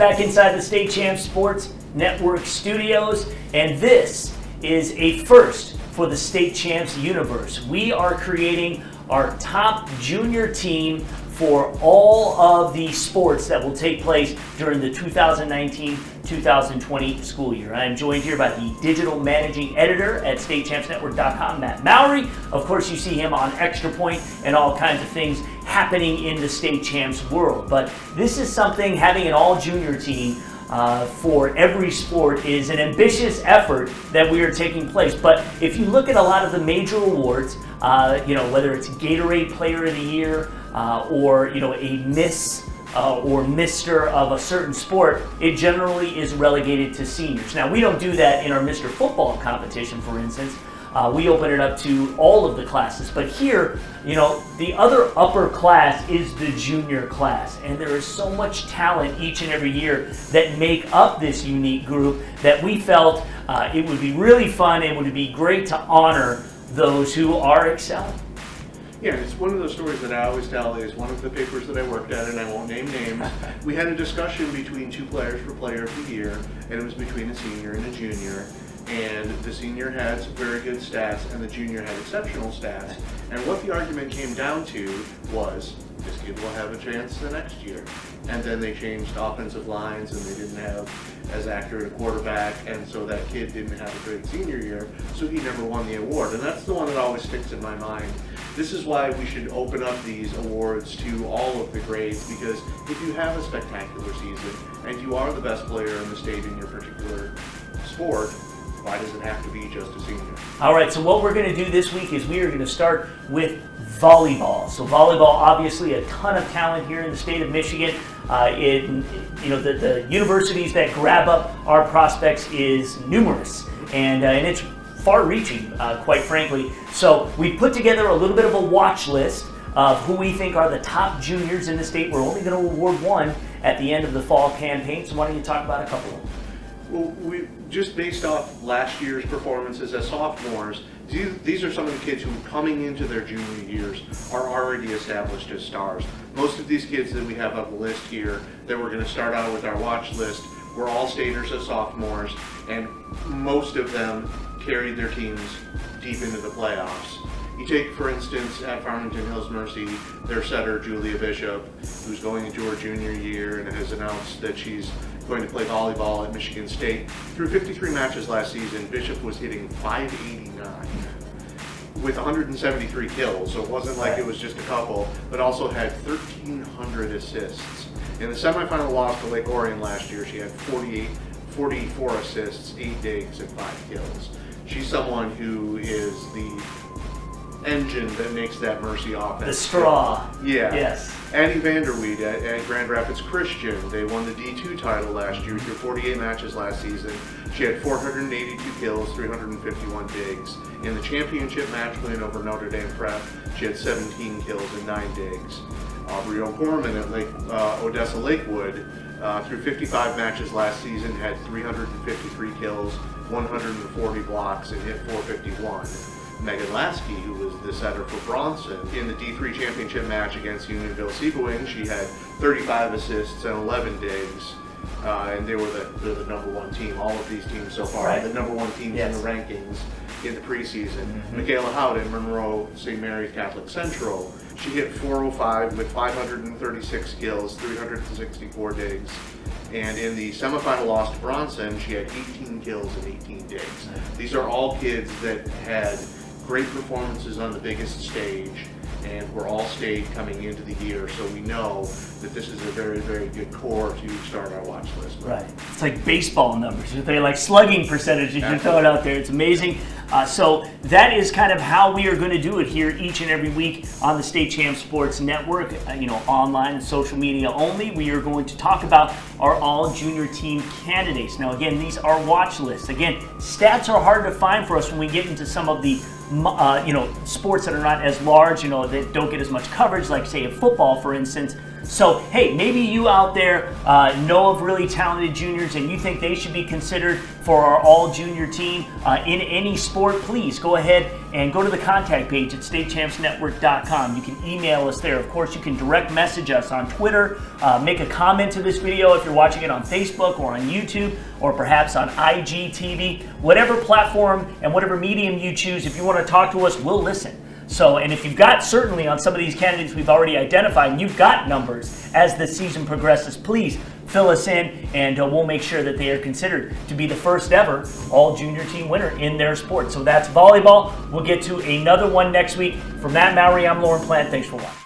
back inside the State Champs Sports Network studios, and this is a first for the State Champs universe. We are creating our top junior team for all of the sports that will take place during the 2019-2020 school year. I am joined here by the digital managing editor at StateChampsNetwork.com, Matt Mowry. Of course, you see him on Extra Point and all kinds of things happening in the State Champs world. But this is something, having an all-junior team for every sport is an ambitious effort that we are taking place. But if you look at a lot of the major awards, whether it's Gatorade Player of the Year or a Miss or Mr. of a certain sport, it generally is relegated to seniors. Now, we don't do that in our Mr. Football competition, for instance. We open it up to all of the classes. But here, the other upper class is the junior class. And there is so much talent each and every year that make up this unique group that we felt it would be really fun and would be great to honor those who are excelling. Yeah, it's one of those stories that I always tell is one of the papers that I worked at, and I won't name names. We had a discussion between two players for Player of the Year, and it was between a senior and a junior. And the senior had some very good stats, and the junior had exceptional stats. And what the argument came down to was, this kid will have a chance the next year. And then they changed offensive lines, and they didn't have as accurate a quarterback, and so that kid didn't have a great senior year, so he never won the award. And that's the one that always sticks in my mind. This is why we should open up these awards to all of the grades, because if you have a spectacular season, and you are the best player in the state in your particular sport, why does it have to be just a senior? All right, so what we're going to do this week is we are going to start with volleyball. So volleyball, obviously a ton of talent here in the state of Michigan. The universities that grab up our prospects is numerous, and it's far-reaching, quite frankly. So we put together a little bit of a watch list of who we think are the top juniors in the state. We're only going to award one at the end of the fall campaign, so why don't you talk about a couple of them? Well, we just based off last year's performances as sophomores, these are some of the kids who, coming into their junior years, are already established as stars. Most of these kids that we have on the list here that we're going to start out with our watch list were all staters as sophomores, and most of them carried their teams deep into the playoffs. You take, for instance, at Farmington Hills Mercy, their setter, Julia Bishop, who's going into her junior year and has announced that she's going to play volleyball at Michigan State. Through 53 matches last season, Bishop was hitting .589 with 173 kills, so it wasn't like it was just a couple, but also had 1,300 assists. In the semifinal loss to Lake Orion last year, she had 44 assists, 8 digs, and 5 kills. She's someone who is the engine that makes that Mercy offense. The straw. Yeah. Yes. Annie Vanderweed at Grand Rapids Christian, they won the D2 title last year through 48 matches last season. She had 482 kills, 351 digs. In the championship match win over Notre Dame Prep, she had 17 kills and 9 digs. Aubrey O'Gorman at Odessa Lakewood, through 55 matches last season, had 353 kills, 140 blocks, and hit .451. Megan Lasky, who was the setter for Bronson, in the D3 championship match against Unionville-Sebewaing, she had 35 assists and 11 digs, and they're the number one team. All of these teams so far are the number one teams in the rankings in the preseason. Michaela Howden, Monroe St. Mary's Catholic Central, she hit .405 with 536 kills, 364 digs. And in the semifinal loss to Bronson, she had 18 kills and 18 digs. These are all kids that had great performances on the biggest stage, and were all state coming into the year, so we know that this is a very, very good core to start our watch list with. Right. It's like baseball numbers. They're like slugging percentages. You throw it out there. It's amazing. So that is kind of how we are going to do it here each and every week on the State Champs Sports Network, online and social media only. We are going to talk about our all-junior team candidates. Now, again, these are watch lists. Again, stats are hard to find for us when we get into some of the sports that are not as large, that don't get as much coverage, like, say, in football, for instance. So, hey, maybe you out there know of really talented juniors and you think they should be considered for our all-junior team in any sport. Please go ahead and go to the contact page at statechampsnetwork.com. You can email us there. Of course, you can direct message us on Twitter, make a comment to this video if you're watching it on Facebook or on YouTube, or perhaps on IGTV. Whatever platform and whatever medium you choose, if you want to talk to us, we'll listen. So, and if you've got, certainly on some of these candidates we've already identified, and you've got numbers as the season progresses, please fill us in, and we'll make sure that they are considered to be the first ever all-junior team winner in their sport. So that's volleyball. We'll get to another one next week. From Matt Mowry, I'm Lauren Plant. Thanks for watching.